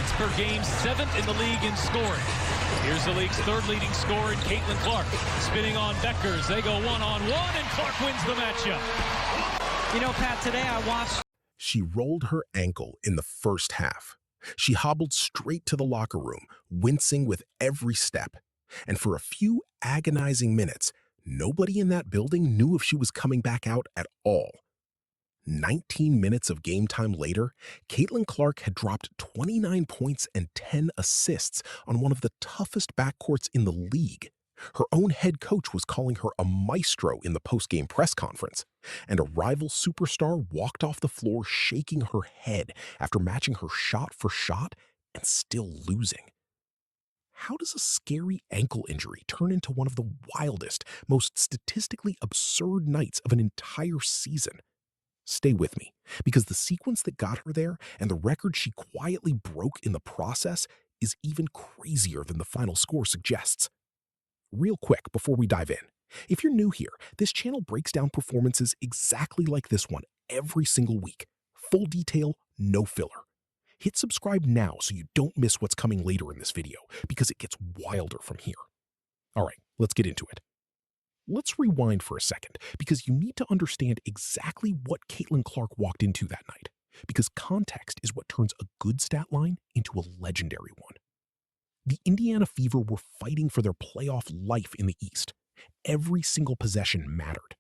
points per game, 7th in the league in scoring. Here's the league's third leading scorer in Caitlin Clark. Spinning on Beckers. They go one-on-one, and Clark wins the matchup. You know, Pat, today I watched. She rolled her ankle in the first half. She hobbled straight to the locker room, wincing with every step. And for a few agonizing minutes, nobody in that building knew if she was coming back out at all. 19 minutes of game time later, Caitlin Clark had dropped 29 points and 10 assists on one of the toughest backcourts in the league. Her own head coach was calling her a maestro in the post-game press conference, and a rival superstar walked off the floor shaking her head after matching her shot for shot and still losing. How does a scary ankle injury turn into one of the wildest, most statistically absurd nights of an entire season? Stay with me, because the sequence that got her there and the record she quietly broke in the process is even crazier than the final score suggests. Real quick before we dive in, if you're new here, this channel breaks down performances exactly like this one every single week. Full detail, no filler. Hit subscribe now so you don't miss what's coming later in this video, because it gets wilder from here. All right, let's get into it. Let's rewind for a second, because you need to understand exactly what Caitlin Clark walked into that night, because context is what turns a good stat line into a legendary one. The Indiana Fever were fighting for their playoff life in the East. Every single possession mattered.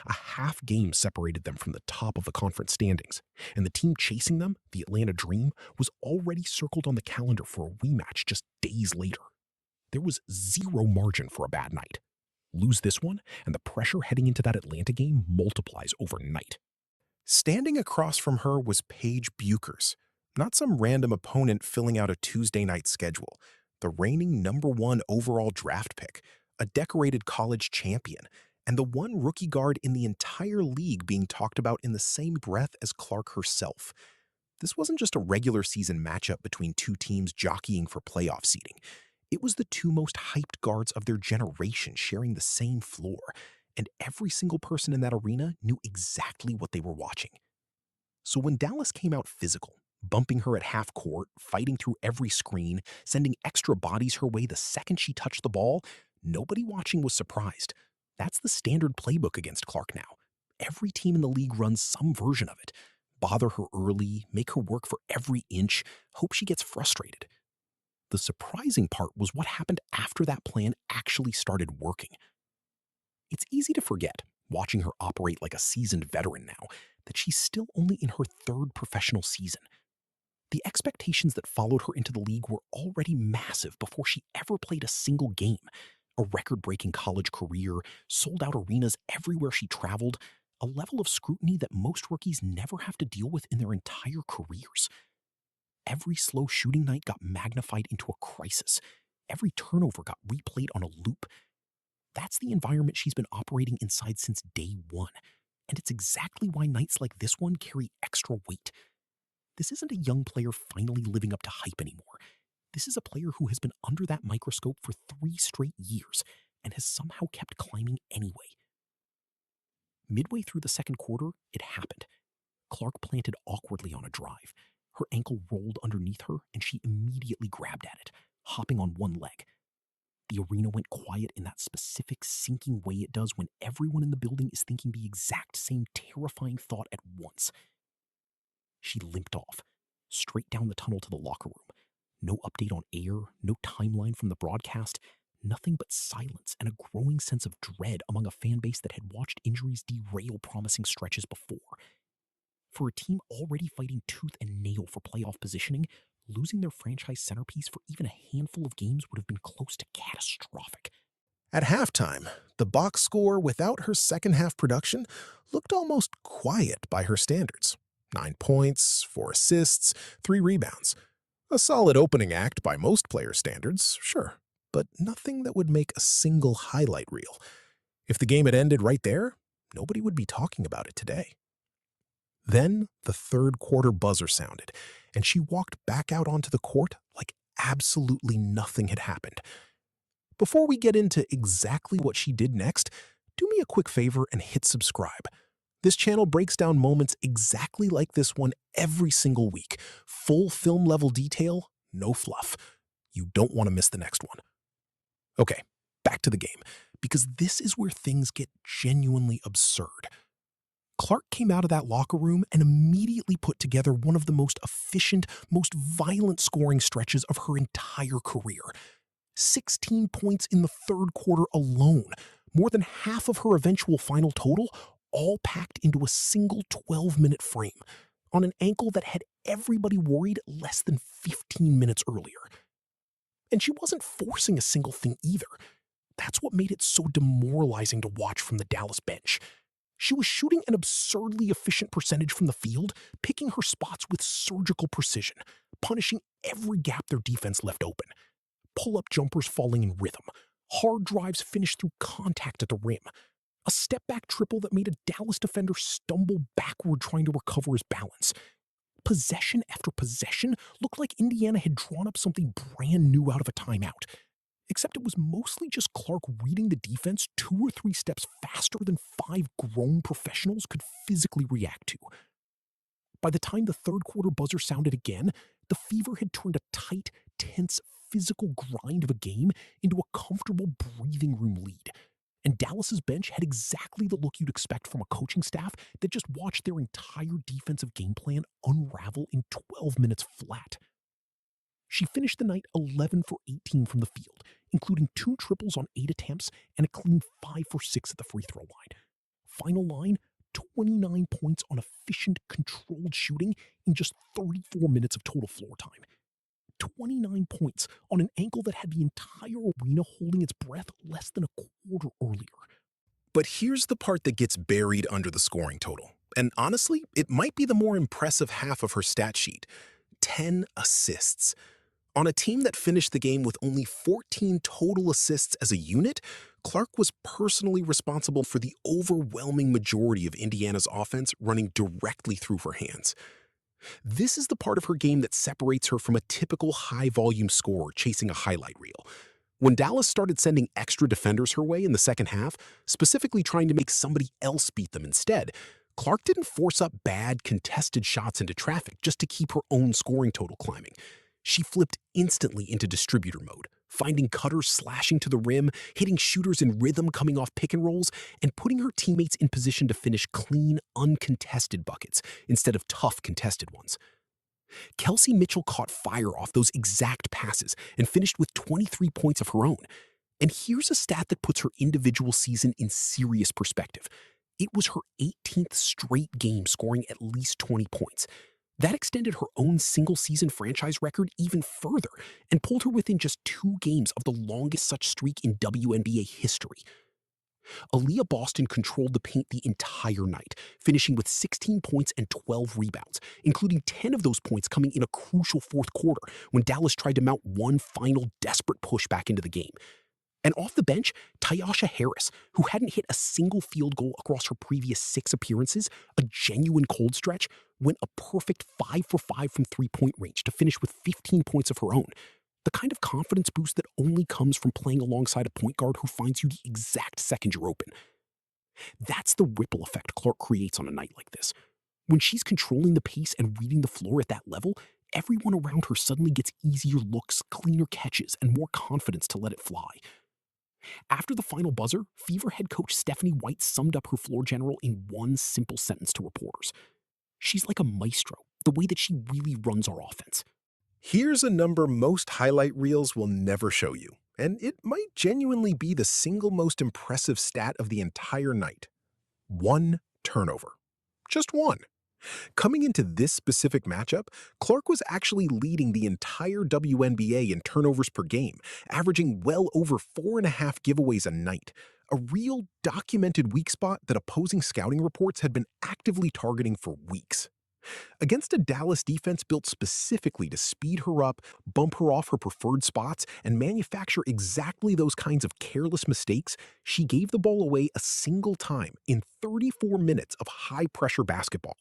A half game separated them from the top of the conference standings, and the team chasing them, the Atlanta Dream, was already circled on the calendar for a rematch just days later. There was zero margin for a bad night. Lose this one, and the pressure heading into that Atlanta game multiplies overnight. Standing across from her was Paige Buchers, not some random opponent filling out a Tuesday night schedule. The reigning #1 overall draft pick, a decorated college champion, and the one rookie guard in the entire league being talked about in the same breath as Clark herself. This wasn't just a regular season matchup between two teams jockeying for playoff seeding. It was the two most hyped guards of their generation sharing the same floor, and every single person in that arena knew exactly what they were watching. So when Dallas came out physical, bumping her at half court, fighting through every screen, sending extra bodies her way the second she touched the ball, nobody watching was surprised. That's the standard playbook against Clark now. Every team in the league runs some version of it. Bother her early, make her work for every inch, hope she gets frustrated. The surprising part was what happened after that plan actually started working. It's easy to forget, watching her operate like a seasoned veteran now, that she's still only in her third professional season. The expectations that followed her into the league were already massive before she ever played a single game. A record-breaking college career, sold-out arenas everywhere she traveled, a level of scrutiny that most rookies never have to deal with in their entire careers. Every slow shooting night got magnified into a crisis. Every turnover got replayed on a loop. That's the environment she's been operating inside since day one. And it's exactly why nights like this one carry extra weight. This isn't a young player finally living up to hype anymore. This is a player who has been under that microscope for 3 straight years and has somehow kept climbing anyway. Midway through the second quarter, it happened. Clark planted awkwardly on a drive. Her ankle rolled underneath her, and she immediately grabbed at it, hopping on one leg. The arena went quiet in that specific sinking way it does when everyone in the building is thinking the exact same terrifying thought at once. She limped off, straight down the tunnel to the locker room. No update on air, no timeline from the broadcast, nothing but silence and a growing sense of dread among a fan base that had watched injuries derail promising stretches before. For a team already fighting tooth and nail for playoff positioning, losing their franchise centerpiece for even a handful of games would have been close to catastrophic. At halftime, the box score without her second-half production looked almost quiet by her standards. 9 points, 4 assists, 3 rebounds. A solid opening act by most player standards, sure, but nothing that would make a single highlight reel. If the game had ended right there, nobody would be talking about it today. Then the third quarter buzzer sounded, and she walked back out onto the court like absolutely nothing had happened. Before we get into exactly what she did next, do me a quick favor and hit subscribe. This channel breaks down moments exactly like this one every single week. Full film-level detail, no fluff. You don't want to miss the next one. Okay, back to the game, because this is where things get genuinely absurd. Clark came out of that locker room and immediately put together one of the most efficient, most violent scoring stretches of her entire career. 16 points in the third quarter alone, more than half of her eventual final total, all packed into a single 12-minute frame, on an ankle that had everybody worried less than 15 minutes earlier. And she wasn't forcing a single thing either. That's what made it so demoralizing to watch from the Dallas bench. She was shooting an absurdly efficient percentage from the field, picking her spots with surgical precision, punishing every gap their defense left open. Pull-up jumpers falling in rhythm, hard drives finished through contact at the rim, a step-back triple that made a Dallas defender stumble backward trying to recover his balance. Possession after possession looked like Indiana had drawn up something brand new out of a timeout. Except it was mostly just Clark reading the defense 2 or 3 steps faster than 5 grown professionals could physically react to. By the time the third quarter buzzer sounded again, the Fever had turned a tight, tense, physical grind of a game into a comfortable breathing room lead. And Dallas's bench had exactly the look you'd expect from a coaching staff that just watched their entire defensive game plan unravel in 12 minutes flat. She finished the night 11 for 18 from the field, including 2 triples on 8 attempts and a clean 5 for 6 at the free throw line. Final line, 29 points on efficient, controlled shooting in just 34 minutes of total floor time. 29 points on an ankle that had the entire arena holding its breath less than a quarter earlier. But here's the part that gets buried under the scoring total. And honestly, it might be the more impressive half of her stat sheet. 10 assists. On a team that finished the game with only 14 total assists as a unit, Clark was personally responsible for the overwhelming majority of Indiana's offense running directly through her hands. This is the part of her game that separates her from a typical high-volume scorer chasing a highlight reel. When Dallas started sending extra defenders her way in the second half, specifically trying to make somebody else beat them instead, Clark didn't force up bad, contested shots into traffic just to keep her own scoring total climbing. She flipped instantly into distributor mode, finding cutters slashing to the rim, hitting shooters in rhythm coming off pick and rolls, and putting her teammates in position to finish clean, uncontested buckets instead of tough, contested ones. Kelsey Mitchell caught fire off those exact passes and finished with 23 points of her own. And here's a stat that puts her individual season in serious perspective. It was her 18th straight game scoring at least 20 points. That extended her own single-season franchise record even further and pulled her within just 2 games of the longest such streak in WNBA history. Aaliyah Boston controlled the paint the entire night, finishing with 16 points and 12 rebounds, including 10 of those points coming in a crucial fourth quarter when Dallas tried to mount one final desperate push back into the game. And off the bench, Tyasha Harris, who hadn't hit a single field goal across her previous 6 appearances, a genuine cold stretch, went a perfect 5 for 5 from three-point range to finish with 15 points of her own. The kind of confidence boost that only comes from playing alongside a point guard who finds you the exact second you're open. That's the ripple effect Clark creates on a night like this. When she's controlling the pace and reading the floor at that level, everyone around her suddenly gets easier looks, cleaner catches, and more confidence to let it fly. After the final buzzer, Fever head coach Stephanie White summed up her floor general in one simple sentence to reporters. She's like a maestro, the way that she really runs our offense. Here's a number most highlight reels will never show you, and it might genuinely be the single most impressive stat of the entire night. 1 turnover. Just 1. Coming into this specific matchup, Clark was actually leading the entire WNBA in turnovers per game, averaging well over 4.5 giveaways a night, a real documented weak spot that opposing scouting reports had been actively targeting for weeks. Against a Dallas defense built specifically to speed her up, bump her off her preferred spots, and manufacture exactly those kinds of careless mistakes, she gave the ball away a single time in 34 minutes of high-pressure basketball.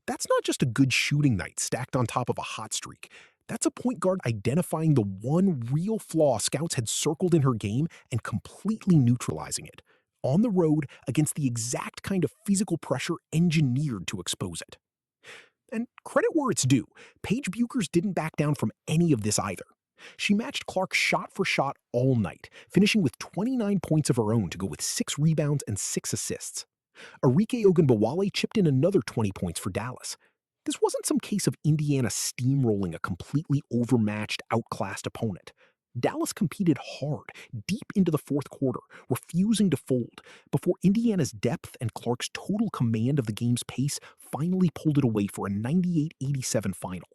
That's not just a good shooting night stacked on top of a hot streak. That's a point guard identifying the one real flaw scouts had circled in her game and completely neutralizing it, on the road against the exact kind of physical pressure engineered to expose it. And credit where it's due, Paige Buchers didn't back down from any of this either. She matched Clark shot for shot all night, finishing with 29 points of her own to go with 6 rebounds and 6 assists. Arike Ogunbowale chipped in another 20 points for Dallas. This wasn't some case of Indiana steamrolling a completely overmatched, outclassed opponent. Dallas competed hard, deep into the fourth quarter, refusing to fold, before Indiana's depth and Clark's total command of the game's pace finally pulled it away for a 98-87 final.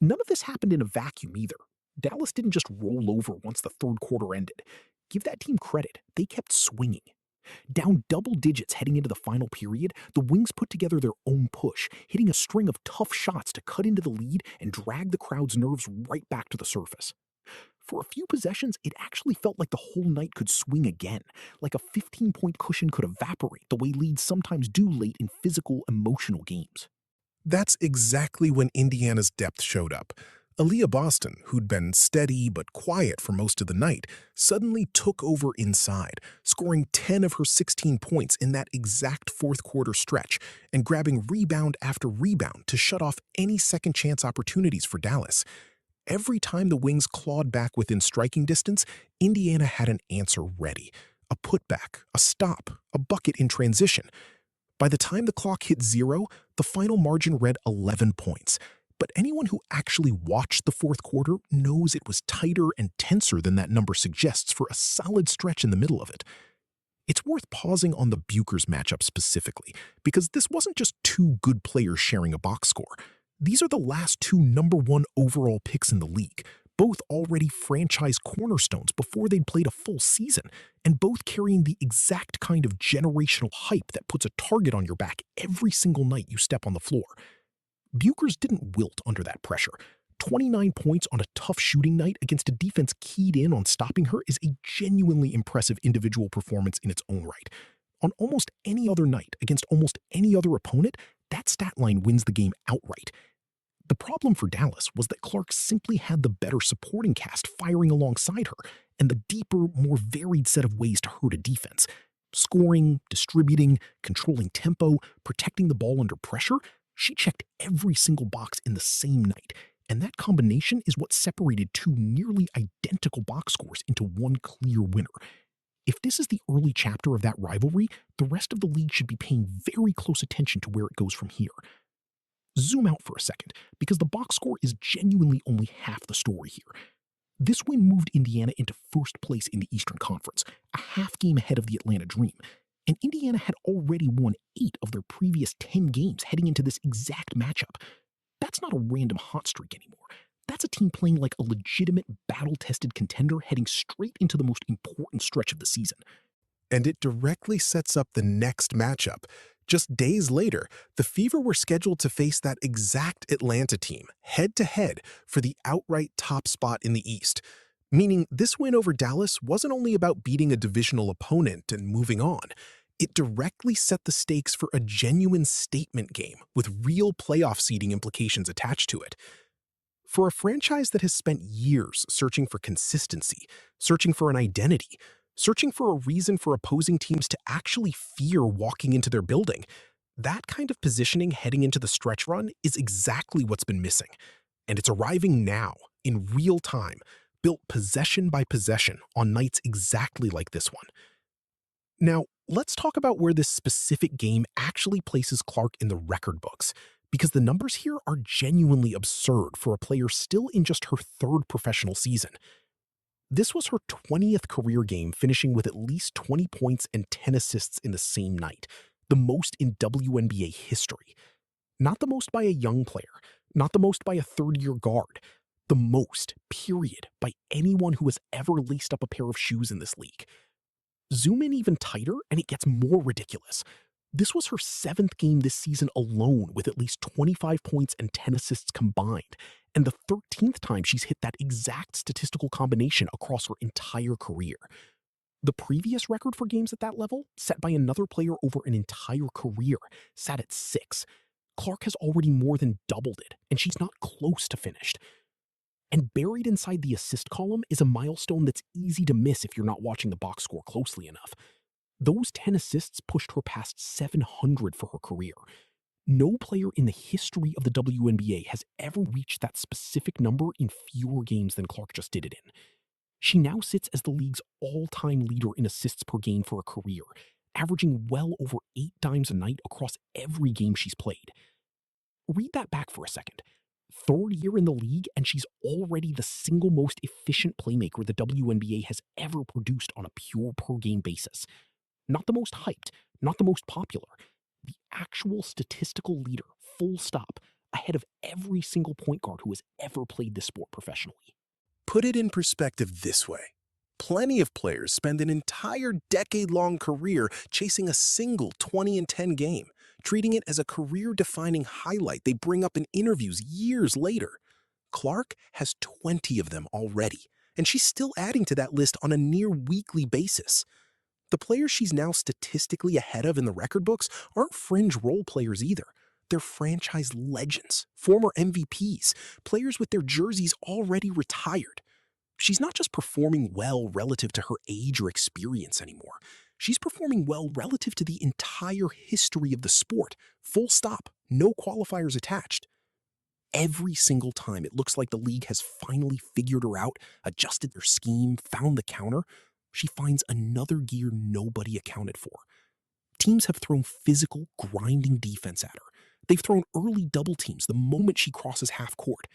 None of this happened in a vacuum either. Dallas didn't just roll over once the third quarter ended. Give that team credit, they kept swinging. Down double digits heading into the final period, the Wings put together their own push, hitting a string of tough shots to cut into the lead and drag the crowd's nerves right back to the surface. For a few possessions, it actually felt like the whole night could swing again, like a 15-point cushion could evaporate the way leads sometimes do late in physical, emotional games. That's exactly when Indiana's depth showed up. Aaliyah Boston, who'd been steady but quiet for most of the night, suddenly took over inside, scoring 10 of her 16 points in that exact fourth quarter stretch and grabbing rebound after rebound to shut off any second chance opportunities for Dallas. Every time the Wings clawed back within striking distance, Indiana had an answer ready. A putback, a stop, a bucket in transition. By the time the clock hit 0, the final margin read 11 points. But anyone who actually watched the fourth quarter knows it was tighter and tenser than that number suggests for a solid stretch in the middle of it. It's worth pausing on the Buchers matchup specifically, because this wasn't just two good players sharing a box score. These are the last 2 number 1 overall picks in the league, both already franchise cornerstones before they'd played a full season, and both carrying the exact kind of generational hype that puts a target on your back every single night you step on the floor. Buchers didn't wilt under that pressure. 29 points on a tough shooting night against a defense keyed in on stopping her is a genuinely impressive individual performance in its own right. On almost any other night, against almost any other opponent, that stat line wins the game outright. The problem for Dallas was that Clark simply had the better supporting cast firing alongside her, and the deeper, more varied set of ways to hurt a defense. Scoring, distributing, controlling tempo, protecting the ball under pressure, she checked every single box in the same night, and that combination is what separated 2 nearly identical box scores into one clear winner. If this is the early chapter of that rivalry, the rest of the league should be paying very close attention to where it goes from here. Zoom out for a second, because the box score is genuinely only half the story here. This win moved Indiana into first place in the Eastern Conference, a half game ahead of the Atlanta Dream. And Indiana had already won 8 of their previous 10 games heading into this exact matchup. That's not a random hot streak anymore. That's a team playing like a legitimate, battle-tested contender heading straight into the most important stretch of the season. And it directly sets up the next matchup. Just days later, the Fever were scheduled to face that exact Atlanta team, head-to-head, for the outright top spot in the East. Meaning this win over Dallas wasn't only about beating a divisional opponent and moving on. It directly set the stakes for a genuine statement game with real playoff seeding implications attached to it. For a franchise that has spent years searching for consistency, searching for an identity, searching for a reason for opposing teams to actually fear walking into their building, that kind of positioning heading into the stretch run is exactly what's been missing. And it's arriving now, in real time, built possession by possession on nights exactly like this one. Now, let's talk about where this specific game actually places Clark in the record books, because the numbers here are genuinely absurd for a player still in just her 3rd professional season. This was her 20th career game, finishing with at least 20 points and 10 assists in the same night, the most in WNBA history. Not the most by a young player, not the most by a third-year guard, the most, period, by anyone who has ever laced up a pair of shoes in this league. Zoom in even tighter, and it gets more ridiculous. This was her 7th game this season alone with at least 25 points and 10 assists combined, and the 13th time she's hit that exact statistical combination across her entire career. The previous record for games at that level, set by another player over an entire career, sat at 6. Clark has already more than doubled it, and she's not close to finished. And buried inside the assist column is a milestone that's easy to miss if you're not watching the box score closely enough. Those 10 assists pushed her past 700 for her career. No player in the history of the WNBA has ever reached that specific number in fewer games than Clark just did it in. She now sits as the league's all-time leader in assists per game for a career, averaging well over 8 dimes a night across every game she's played. Read that back for a second. Third year in the league, and she's already the single most efficient playmaker the WNBA has ever produced on a pure per-game basis. Not the most hyped, not the most popular. The actual statistical leader, full stop, ahead of every single point guard who has ever played this sport professionally. Put it in perspective this way. Plenty of players spend an entire decade-long career chasing a single 20-10 game, treating it as a career-defining highlight they bring up in interviews years later. Clark has 20 of them already, and she's still adding to that list on a near-weekly basis. The players she's now statistically ahead of in the record books aren't fringe role players either. They're franchise legends, former MVPs, players with their jerseys already retired. She's not just performing well relative to her age or experience anymore. She's performing well relative to the entire history of the sport. Full stop, no qualifiers attached. Every single time it looks like the league has finally figured her out, adjusted their scheme, found the counter, she finds another gear nobody accounted for. Teams have thrown physical, grinding defense at her. They've thrown early double teams the moment she crosses half court.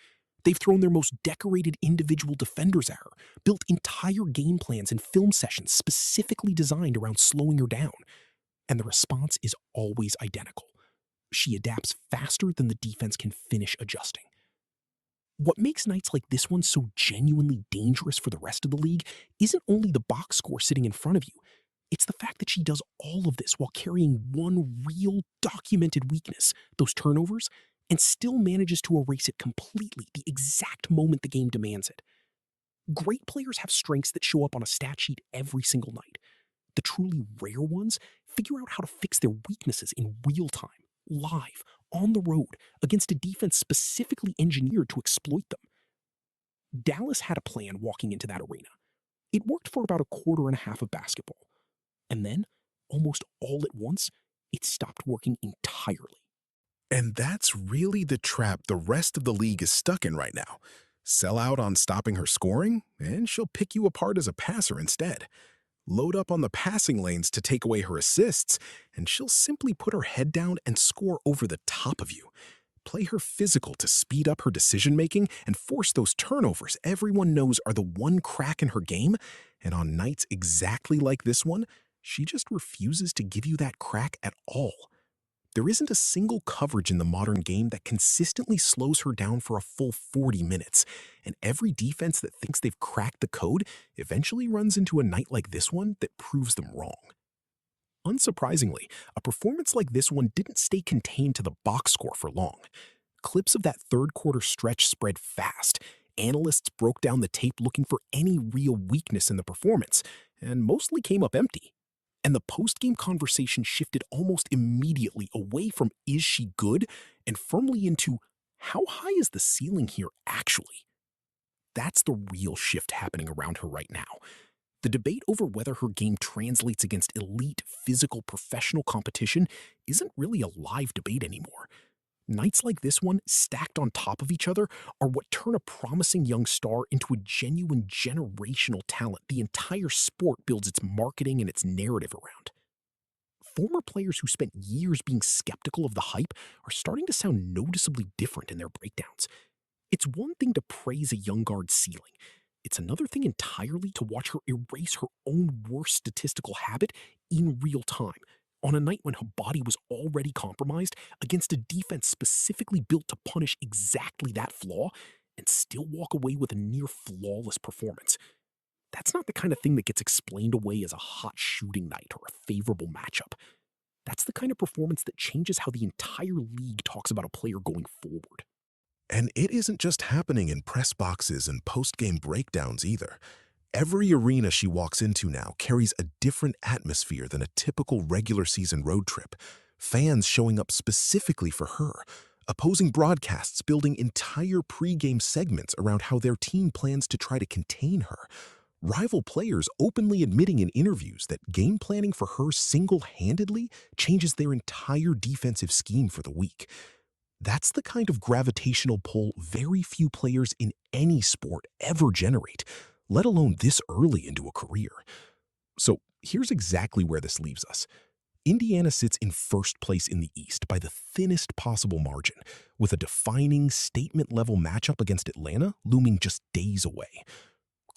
They've thrown their most decorated individual defenders at her, built entire game plans and film sessions specifically designed around slowing her down. And the response is always identical. She adapts faster than the defense can finish adjusting. What makes nights like this one so genuinely dangerous for the rest of the league isn't only the box score sitting in front of you. It's the fact that she does all of this while carrying one real documented weakness, those turnovers, and still manages to erase it completely the exact moment the game demands it. Great players have strengths that show up on a stat sheet every single night. The truly rare ones figure out how to fix their weaknesses in real time, live, on the road, against a defense specifically engineered to exploit them. Dallas had a plan walking into that arena. It worked for about a quarter and a half of basketball. And then, almost all at once, it stopped working entirely. And that's really the trap the rest of the league is stuck in right now. Sell out on stopping her scoring, and she'll pick you apart as a passer instead. Load up on the passing lanes to take away her assists, and she'll simply put her head down and score over the top of you. Play her physical to speed up her decision-making and force those turnovers everyone knows are the one crack in her game, and on nights exactly like this one, she just refuses to give you that crack at all. There isn't a single coverage in the modern game that consistently slows her down for a full 40 minutes, and every defense that thinks they've cracked the code eventually runs into a night like this one that proves them wrong. Unsurprisingly, a performance like this one didn't stay contained to the box score for long. Clips of that third quarter stretch spread fast. Analysts broke down the tape looking for any real weakness in the performance, and mostly came up empty. And the post-game conversation shifted almost immediately away from "is she good?" and firmly into "how high is the ceiling here actually?" That's the real shift happening around her right now. The debate over whether her game translates against elite, physical, professional competition isn't really a live debate anymore. Nights like this one, stacked on top of each other, are what turn a promising young star into a genuine generational talent the entire sport builds its marketing and its narrative around. Former players who spent years being skeptical of the hype are starting to sound noticeably different in their breakdowns. It's one thing to praise a young guard's ceiling. It's another thing entirely to watch her erase her own worst statistical habit in real time, on a night when her body was already compromised against a defense specifically built to punish exactly that flaw, and still walk away with a near-flawless performance. That's not the kind of thing that gets explained away as a hot shooting night or a favorable matchup. That's the kind of performance that changes how the entire league talks about a player going forward. And it isn't just happening in press boxes and post-game breakdowns either. Every arena she walks into now carries a different atmosphere than a typical regular season road trip. Fans showing up specifically for her, opposing broadcasts building entire pre-game segments around how their team plans to try to contain her, Rival players openly admitting in interviews that game planning for her single-handedly changes their entire defensive scheme for the week. That's the kind of gravitational pull very few players in any sport ever generate, let alone this early into a career. So here's exactly where this leaves us. Indiana sits in first place in the East by the thinnest possible margin, with a defining statement-level matchup against Atlanta looming just days away.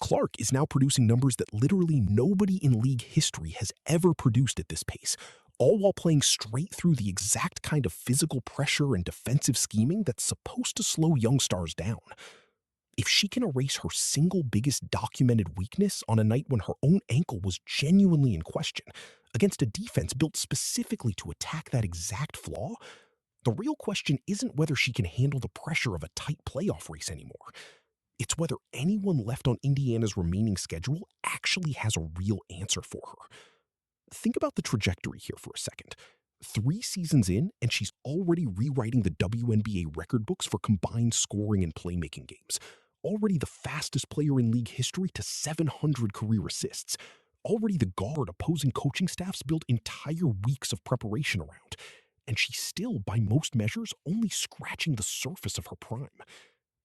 Clark is now producing numbers that literally nobody in league history has ever produced at this pace, all while playing straight through the exact kind of physical pressure and defensive scheming that's supposed to slow young stars down. If she can erase her single biggest documented weakness on a night when her own ankle was genuinely in question, against a defense built specifically to attack that exact flaw, the real question isn't whether she can handle the pressure of a tight playoff race anymore. It's whether anyone left on Indiana's remaining schedule actually has a real answer for her. Think about the trajectory here for a second. 3 seasons in, and she's already rewriting the WNBA record books for combined scoring and playmaking games. Already the fastest player in league history to 700 career assists. Already the guard opposing coaching staffs built entire weeks of preparation around. And she's still, by most measures, only scratching the surface of her prime.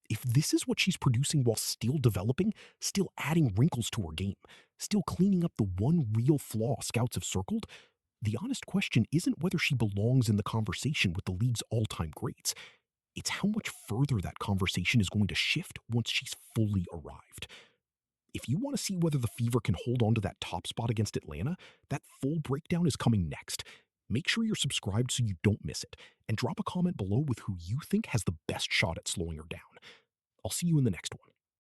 If this is what she's producing while still developing, still adding wrinkles to her game, still cleaning up the one real flaw scouts have circled, the honest question isn't whether she belongs in the conversation with the league's all-time greats. It's how much further that conversation is going to shift once she's fully arrived. If you want to see whether the Fever can hold on to that top spot against Atlanta, that full breakdown is coming next. Make sure you're subscribed so you don't miss it, and drop a comment below with who you think has the best shot at slowing her down. I'll see you in the next one.